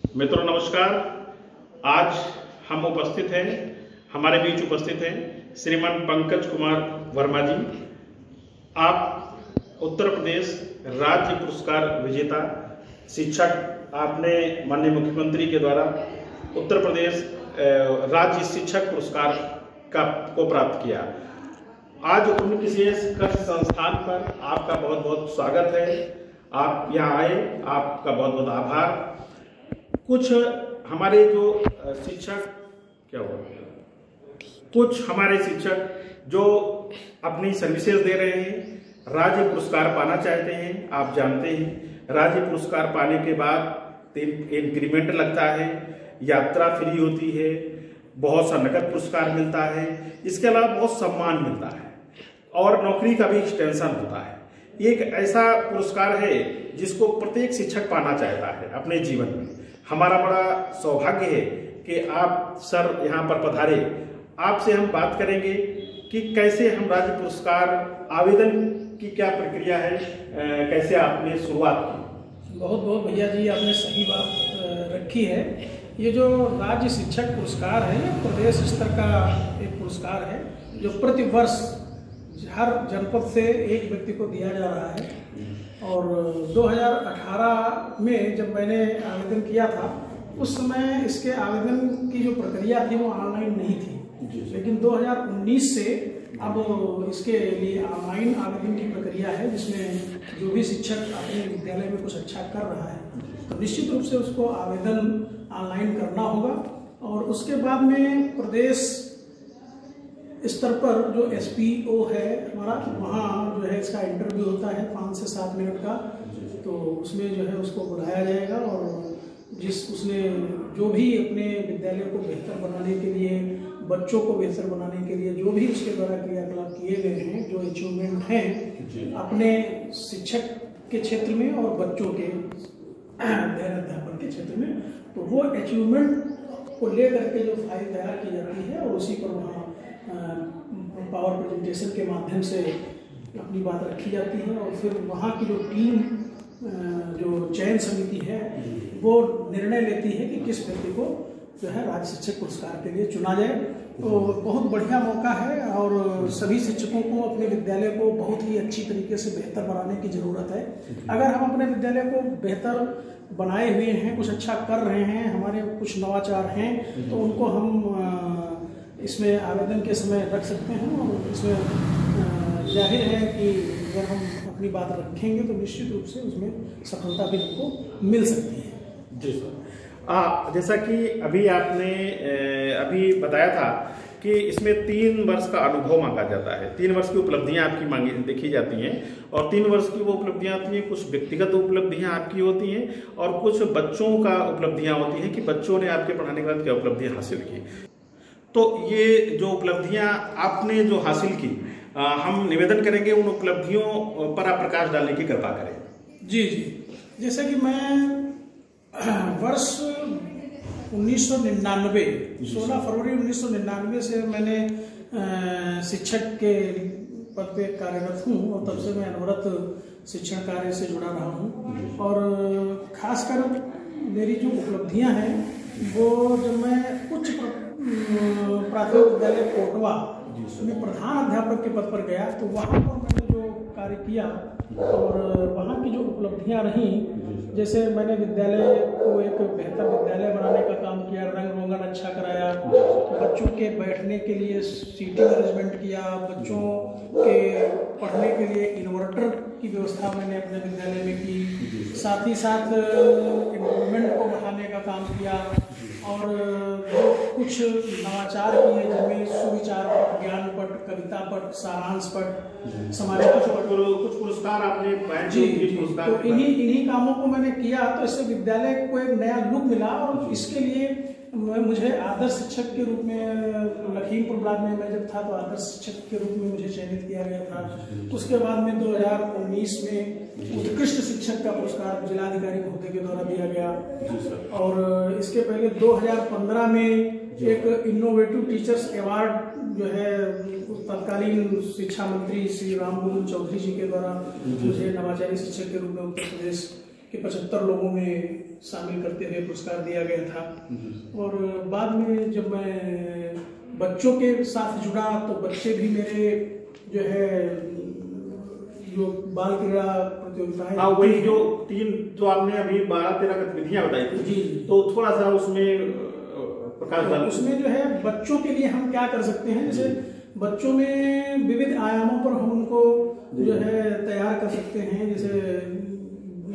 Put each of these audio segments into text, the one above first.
मित्रों नमस्कार। आज हम उपस्थित हैं, हमारे बीच उपस्थित हैं श्रीमान पंकज कुमार वर्मा जी। आप उत्तर प्रदेश राज्य पुरस्कार विजेता शिक्षक, आपने माननीय मुख्यमंत्री के द्वारा उत्तर प्रदेश राज्य शिक्षक पुरस्कार को प्राप्त किया। आज उन विशेष कष्ट संस्थान पर आपका बहुत बहुत स्वागत है। आप यहाँ आए, आपका बहुत बहुत आभार। कुछ हमारे जो शिक्षक कुछ हमारे शिक्षक जो अपनी सर्विसेज दे रहे हैं, राज्य पुरस्कार पाना चाहते हैं। आप जानते हैं राज्य पुरस्कार पाने के बाद इंक्रीमेंट लगता है, यात्रा फ्री होती है, बहुत सा नकद पुरस्कार मिलता है, इसके अलावा बहुत सम्मान मिलता है और नौकरी का भी एक्सटेंशन होता है। एक ऐसा पुरस्कार है जिसको प्रत्येक शिक्षक पाना चाहता है अपने जीवन में। हमारा बड़ा सौभाग्य है कि आप सर यहाँ पर पधारे। आपसे हम बात करेंगे कि कैसे हम राज्य पुरस्कार आवेदन की क्या प्रक्रिया है, कैसे आपने शुरुआत की। बहुत बहुत भैया जी, आपने सही बात रखी है। ये जो राज्य शिक्षक पुरस्कार है, ये प्रदेश स्तर का एक पुरस्कार है जो प्रति वर्ष हर जनपद से एक व्यक्ति को दिया जा रहा है। और 2018 में जब मैंने आवेदन किया था, उस समय इसके आवेदन की जो प्रक्रिया थी वो ऑनलाइन नहीं थी, लेकिन 2019 से अब इसके लिए ऑनलाइन आवेदन की प्रक्रिया है, जिसमें जो भी शिक्षक अपने विद्यालय में कुछ अच्छा कर रहा है तो निश्चित रूप से उसको आवेदन ऑनलाइन करना होगा। और उसके बाद में प्रदेश स्तर पर जो SPO है हमारा, वहाँ जो है इसका इंटरव्यू होता है 5 से 7 मिनट का। तो उसमें जो है उसको बुलाया जाएगा और उसने जो भी अपने विद्यालय को बेहतर बनाने के लिए, बच्चों को बेहतर बनाने के लिए जो भी उसके द्वारा क्रियाकलाप किए गए हैं, जो अचीवमेंट हैं अपने शिक्षक के क्षेत्र में और बच्चों के अध्ययन अध्यापन के क्षेत्र में, तो वो अचीवमेंट को लेकर के जो फाइल तैयार की जाती है और उसी पर वहाँ पावर प्रेजेंटेशन के माध्यम से अपनी बात रखी जाती है। और फिर वहाँ की जो टीम, जो चयन समिति है, वो निर्णय लेती है कि किस व्यक्ति को जो है राज्य शिक्षक पुरस्कार के लिए चुना जाए। तो बहुत बढ़िया मौका है और सभी शिक्षकों को अपने विद्यालय को बहुत ही अच्छी तरीके से बेहतर बनाने की ज़रूरत है। अगर हम अपने विद्यालय को बेहतर बनाए हुए हैं, कुछ अच्छा कर रहे हैं, हमारे कुछ नवाचार हैं, तो उनको हम इसमें आवेदन के समय रख सकते हैं। और इसमें जाहिर है कि अगर हम अपनी बात रखेंगे तो निश्चित रूप से उसमें सफलता भी हमको मिल सकती है। जी सर, जैसा कि अभी आपने अभी बताया था कि इसमें 3 वर्ष का अनुभव मांगा जाता है। 3 वर्ष की उपलब्धियां आपकी मांगी देखी जाती हैं और 3 वर्ष की वो उपलब्धियां आती हैं। कुछ व्यक्तिगत उपलब्धियां आपकी होती हैं और कुछ बच्चों का उपलब्धियां होती हैं कि बच्चों ने आपके पढ़ाने के बाद क्या उपलब्धियां हासिल की। तो ये जो उपलब्धियां आपने जो हासिल की, हम निवेदन करेंगे उन उपलब्धियों पर आप प्रकाश डालने की कृपा करें। जी जी, जैसे कि मैं वर्ष 1999 16 फरवरी 1999 से मैंने शिक्षक के पद पे कार्यरत हूँ और तब से मैं अनवरत शिक्षण कार्य से जुड़ा रहा हूँ। और खासकर मेरी जो उपलब्धियाँ हैं वो, जब मैं उच्च प्राथमिक विद्यालय कोटवा में प्रधान अध्यापक के पद पर गया तो वहाँ पर मैंने जो कार्य किया और वहाँ की जो उपलब्धियाँ रहीं, जैसे मैंने विद्यालय को एक बेहतर विद्यालय बनाने का काम किया, रंग रोगन अच्छा कराया, बच्चों के बैठने के लिए सीटिंग अरेंजमेंट किया, बच्चों के पढ़ने के लिए इन्वर्टर की व्यवस्था मैंने अपने विद्यालय में की, साथ ही साथ इन्वॉल्वमेंट को बढ़ाने का काम किया और कुछ नवाचार किए जिनमें सुविचार पट, ज्ञान पट, कविता पट, सारांश पट, सामाजिक कुछ पुरस्कार आपने जी। तो इन्हीं कामों को मैंने किया, तो इससे विद्यालय को एक नया लुक मिला। और इसके लिए मुझे आदर्श शिक्षक के रूप में लखीमपुर ब्लॉक में मैं जब था तो आदर्श शिक्षक के रूप में मुझे चयनित किया गया था। उसके बाद में 2019 में उत्कृष्ट शिक्षक का पुरस्कार जिलाधिकारी महोदय के द्वारा दिया गया। और इसके पहले 2015 में एक इनोवेटिव टीचर्स अवार्ड जो है तत्कालीन शिक्षा मंत्री श्री रामगोविंद चौधरी जी के द्वारा मुझे नवाचारी शिक्षक के रूप में उत्तर प्रदेश के 75 लोगों में शामिल करते हुए पुरस्कार दिया गया था। और बाद में जब मैं बच्चों के साथ जुड़ा तो बच्चे भी मेरे जो है जो बाल क्रीड़ा प्रतियोगिताएं, हाँ, वही जो 3 जो आपने अभी 12-13 गतिविधियां बताई थी जी, तो थोड़ा सा उसमें प्रकाश डाल। उसमें जो है बच्चों के लिए हम क्या कर सकते हैं, जैसे बच्चों में विविध आयामों पर हम उनको जो है तैयार कर सकते हैं। जैसे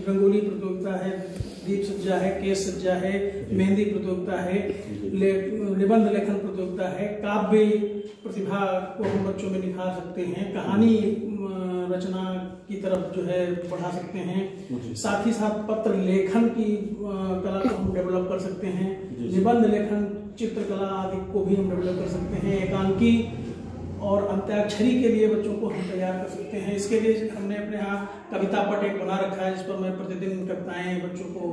रंगोली प्रतियोगिता है, दीप सज्जा है, केस सज्जा है, मेहंदी प्रतियोगिता है, निबंध लेखन प्रतियोगिता है, काव्य प्रतिभा को हम बच्चों में निखार सकते हैं, कहानी रचना की तरफ जो है बढ़ा सकते हैं। साथ ही साथ पत्र लेखन की कला को हम डेवलप कर सकते हैं, निबंध लेखन, चित्रकला आदि को भी हम डेवलप कर सकते हैं। एकांकी और अंत्याक्षरी के लिए बच्चों को हम तैयार कर सकते हैं। इसके लिए हमने अपने यहाँ कविता पट एक बना रखा है, जिस पर मैं प्रतिदिन कविताएं बच्चों को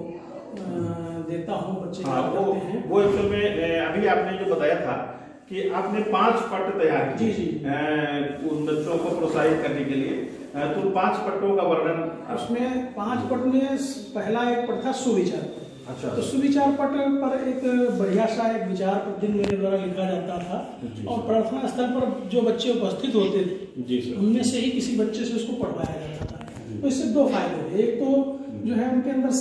देता हूँ, बच्चे याद करते हैं। वो एक्चुअल में अभी आपने जो बताया था कि आपने 5 पट तैयार किए जी उन बच्चों को प्रोत्साहित करने के लिए, तो 5 पट्टों का वर्णन। उसमें 5 पट में पहला एक पट था सुविचार पट। अच्छा। तो सुविचार पट पर एक बढ़िया सा एक विचार प्रतिदिन मेरे द्वारा लिखा जाता था, और प्रार्थना स्थल पर जो बच्चे उपस्थित होते थे उनमें से ही किसी बच्चे से उसको पढ़वाया जाता था। तो इससे 2 फायदे हुए। एक तो जो है उनके अंदर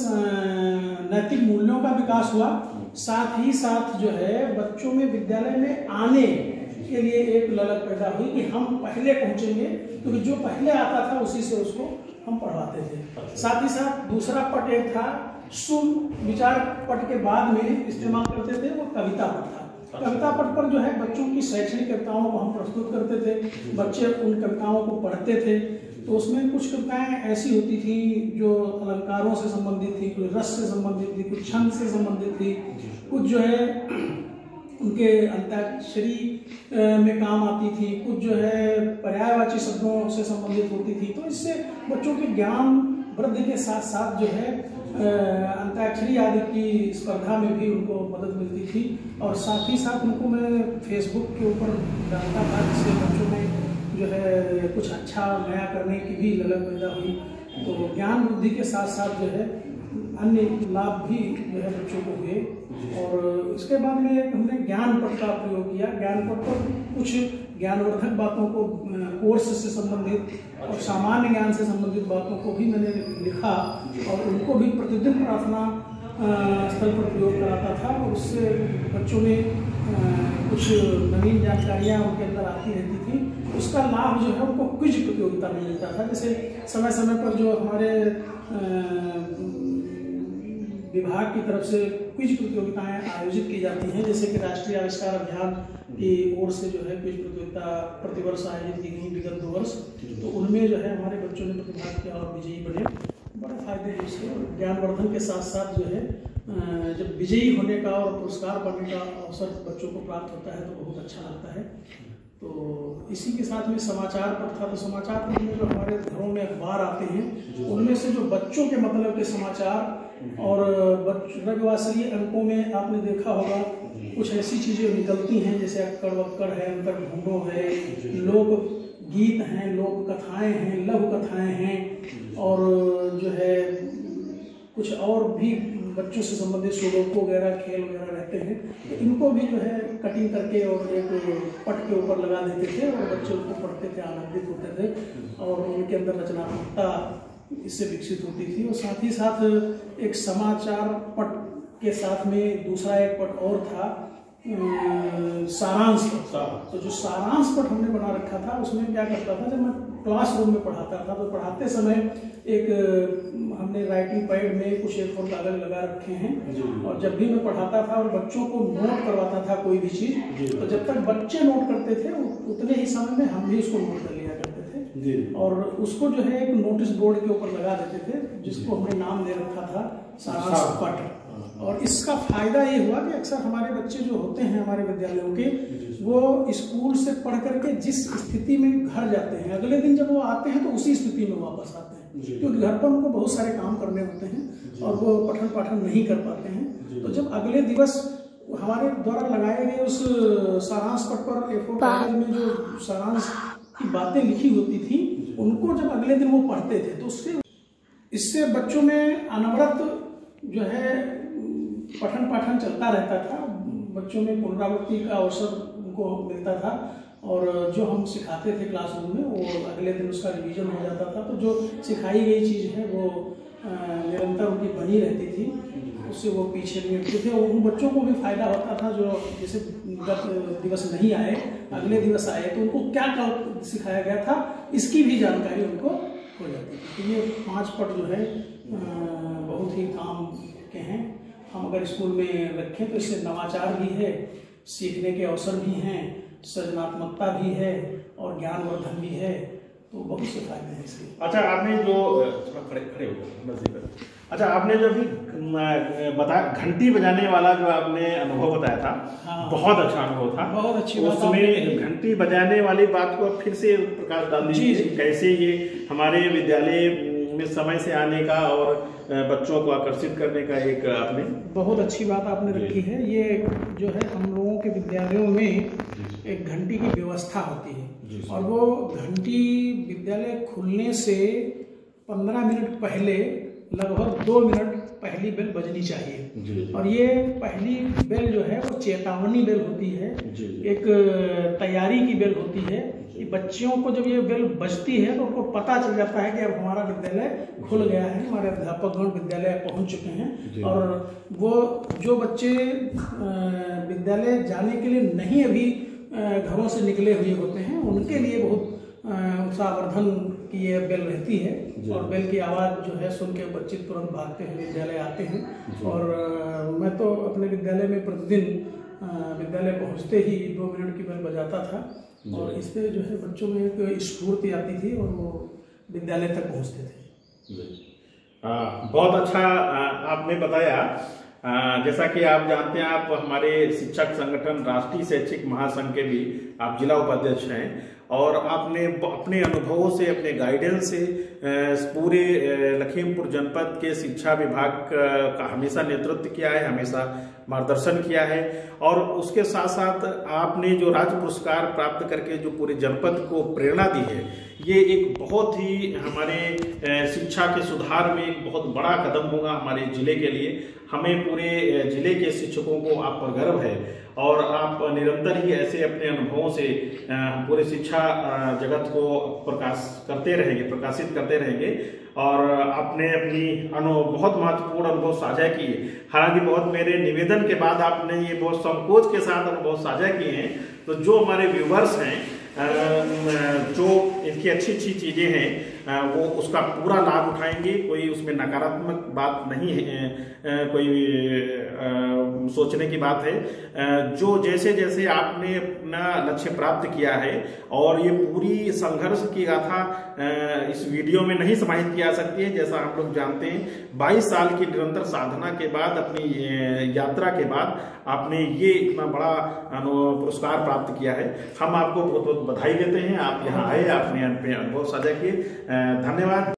नैतिक मूल्यों का विकास हुआ, साथ ही साथ जो है बच्चों में विद्यालय में आने के लिए एक ललक पैदा हुई कि हम पहले पहुंचेंगे, क्योंकि जो पहले आता था उसी से उसको हम पढ़वाते थे। साथ ही साथ दूसरा पट एक था सुविचार पट के बाद में इस्तेमाल करते थे, वो कविता पट था। कविता पट पर जो है बच्चों की शैक्षणिक कविताओं को हम प्रस्तुत करते थे, बच्चे उन कविताओं को पढ़ते थे। तो उसमें कुछ कविताएं ऐसी होती थी जो अलंकारों से संबंधित थी, कुछ रस से संबंधित थी, कुछ छंद से संबंधित थी, कुछ जो है उनके अंताक्षरी में काम आती थी, कुछ जो है पर्यायवाची शब्दों से संबंधित होती थी। तो इससे बच्चों के ज्ञान वृद्धि के साथ साथ जो है अंताक्षरी आदि की स्पर्धा में भी उनको मदद मिलती थी। और साथ ही साथ उनको मैं फेसबुक के ऊपर डालता था, जिससे बच्चों में जो है कुछ अच्छा नया करने की भी ललक पैदा हुई। तो ज्ञान वृद्धि के साथ साथ जो है अन्य लाभ भी जो है बच्चों को हुए। और इसके बाद में हमने ज्ञान पट का प्रयोग किया। ज्ञान पट पर कुछ ज्ञानवर्धक बातों को, कोर्स से संबंधित और सामान्य ज्ञान से संबंधित बातों को भी मैंने लिखा, और उनको भी प्रतिदिन प्रार्थना स्थल पर प्रयोग कराता था। और उससे बच्चों में कुछ नवीन जानकारियाँ उनके अंदर आती रहती थी। उसका लाभ जो है उनको क्विज प्रतियोगिता में मिलता था। जैसे समय समय पर जो हमारे विभाग की तरफ से क्विज प्रतियोगिताएं आयोजित की जाती हैं, जैसे कि राष्ट्रीय आविष्कार अभियान की ओर से जो है क्विज प्रतियोगिता प्रतिवर्ष आयोजित की गई विगत 2 वर्ष। तो उनमें जो है हमारे बच्चों ने प्रतिभाग किया और विजयी बने। बड़े फायदे हैं इसके। ज्ञानवर्धन के साथ साथ जो है जब विजयी होने का और पुरस्कार पाने का अवसर बच्चों को प्राप्त होता है तो बहुत अच्छा लगता है। तो इसी के साथ में समाचार पत्र था। तो समाचार पत्र में जो हमारे घरों में अखबार आते हैं, उनमें से जो बच्चों के मतलब के समाचार और रविवासरीय अंकों में आपने देखा होगा कुछ ऐसी चीजें निकलती हैं, जैसे अक्कड़ वक्कड़ है, अंतर ढूंढो है, लोक गीत हैं, लोक कथाएं हैं, लघु कथाएं हैं, और जो है कुछ और भी बच्चों से संबंधित सुडोकू वगैरह खेल वगैरह रहते हैं। तो इनको भी जो है कटिंग करके और एक पट के ऊपर लगा देते थे, और बच्चे उसको पढ़ते थे, आनंदित होते थे, और उनके अंदर रचनात्मकता इससे विकसित होती थी। और साथ ही साथ एक समाचार पट के साथ में दूसरा एक पट और था, सारांश पट। तो जो सारांश पट हमने बना रखा था, उसमें क्या करता था, जब मैं क्लासरूम में पढ़ाता था तो पढ़ाते समय एक हमने राइटिंग पैड में कुछ A4 कागज लगा रखे हैं, और जब भी मैं पढ़ाता था और बच्चों को नोट करवाता था कोई भी चीज, तो जब तक बच्चे नोट करते थे उतने ही समय में हम भी उसको नोट कर लिया करते थे, और उसको जो है एक नोटिस बोर्ड के ऊपर लगा देते थे, जिसको हमने नाम दे रखा था सारांश पट। और इसका फायदा ये हुआ कि अक्सर हमारे बच्चे जो होते हैं हमारे विद्यालयों के, वो स्कूल से पढ़ करके जिस स्थिति में घर जाते हैं, अगले दिन जब वो आते हैं तो उसी स्थिति में वापस आते हैं, क्योंकि घर पर उनको बहुत सारे काम करने होते हैं और वो पठन पाठन नहीं कर पाते हैं। तो जब अगले दिवस हमारे द्वारा लगाए गए उस सारांश पट पर A4 कागज में जो सारांश की बातें लिखी होती थी, उनको जब अगले दिन वो पढ़ते थे तो इससे बच्चों में अनवरत जो है पठन पाठन चलता रहता था, बच्चों में पुनरावृत्ति का अवसर उनको मिलता था और जो हम सिखाते थे क्लासरूम में वो अगले दिन उसका रिवीजन हो जाता था। तो जो सिखाई गई चीज़ है वो निरंतर उनकी बनी रहती थी, उससे वो पीछे नहीं हटते थे। उन बच्चों को भी फायदा होता था जो जैसे गत दिवस नहीं आए, अगले दिवस आए तो उनको क्या क्या सिखाया गया था इसकी भी जानकारी उनको हो जाती थी। तो ये 5 पट जो है बहुत ही काम के हैं। हम अगर स्कूल में रखें तो इससे नवाचार भी है, सीखने के अवसर भी हैं, सृजनात्मकता भी है और ज्ञानवर्धन भी है, तो बहुत से फायदे हैं इसके। अच्छा, आपने जो खड़े हो, अच्छा आपने जो भी बताया घंटी बजाने वाला जो आपने अनुभव बताया था, हाँ, बहुत अच्छा अनुभव था, बहुत अच्छी बात। उसमें घंटी बजाने वाली बात को फिर से प्रकाश डाल दीजिए, कैसे ये हमारे विद्यालय में समय से आने का और बच्चों को आकर्षित करने का एक आपने बहुत अच्छी बात आपने रखी है। ये जो है हम लोगों के विद्यालयों में एक घंटी की व्यवस्था होती है और वो घंटी विद्यालय खुलने से 15 मिनट पहले लगभग 2 मिनट पहली बेल बजनी चाहिए और ये पहली बेल जो है वो चेतावनी बेल होती है, एक तैयारी की बेल होती है। बच्चियों को जब ये बेल बजती है तो उनको पता चल जाता है कि अब हमारा विद्यालय खुल गया है, हमारे अध्यापकगण विद्यालय पहुंच चुके हैं। और वो जो बच्चे विद्यालय जाने के लिए नहीं अभी घरों से निकले हुए होते हैं उनके लिए बहुत उत्साहवर्धन की ये बेल रहती है और बेल की आवाज़ जो है सुन के बच्चे तुरंत भागते हैं, विद्यालय आते हैं। और मैं तो अपने विद्यालय में प्रतिदिन विद्यालय पहुंचते ही 2 मिनट की बेल बजाता था और इससे जो है बच्चों में एक स्फूर्ति आती थी और वो विद्यालय तक पहुंचते थे। बहुत अच्छा आपने बताया। जैसा कि आप जानते हैं, आप हमारे शिक्षक संगठन राष्ट्रीय शैक्षिक महासंघ के भी आप जिला उपाध्यक्ष हैं और आपने अपने अनुभवों से, अपने गाइडेंस से पूरे लखीमपुर जनपद के शिक्षा विभाग का हमेशा नेतृत्व किया है, हमेशा मार्गदर्शन किया है और उसके साथ साथ आपने जो राज्य पुरस्कार प्राप्त करके जो पूरे जनपद को प्रेरणा दी है, ये एक बहुत ही हमारे शिक्षा के सुधार में एक बहुत बड़ा कदम होगा हमारे जिले के लिए। हमें पूरे जिले के शिक्षकों को आप पर गर्व है और आप निरंतर ही ऐसे अपने अनुभवों से पूरे शिक्षा जगत को प्रकाशित करते रहेंगे और आपने अपनी बहुत महत्वपूर्ण अनुभव साझा किए। हालांकि बहुत मेरे निवेदन के बाद आपने ये बहुत संकोच के साथ अनुभव साझा किए हैं, तो जो हमारे व्यूवर्स हैं जो इनकी अच्छी चीजें हैं वो उसका पूरा लाभ उठाएंगे। कोई उसमें नकारात्मक बात नहीं है, कोई सोचने की बात है। जो जैसे जैसे आपने अपना लक्ष्य प्राप्त किया है और ये पूरी संघर्ष की गाथा इस वीडियो में नहीं समाहित किया सकती है। जैसा हम लोग जानते हैं 22 साल की निरंतर साधना के बाद, अपनी यात्रा के बाद आपने ये इतना बड़ा पुरस्कार प्राप्त किया है। हम आपको बहुत बहुत बधाई देते हैं। आप यहाँ आए, आपने अनुभव साझा किए, धन्यवाद।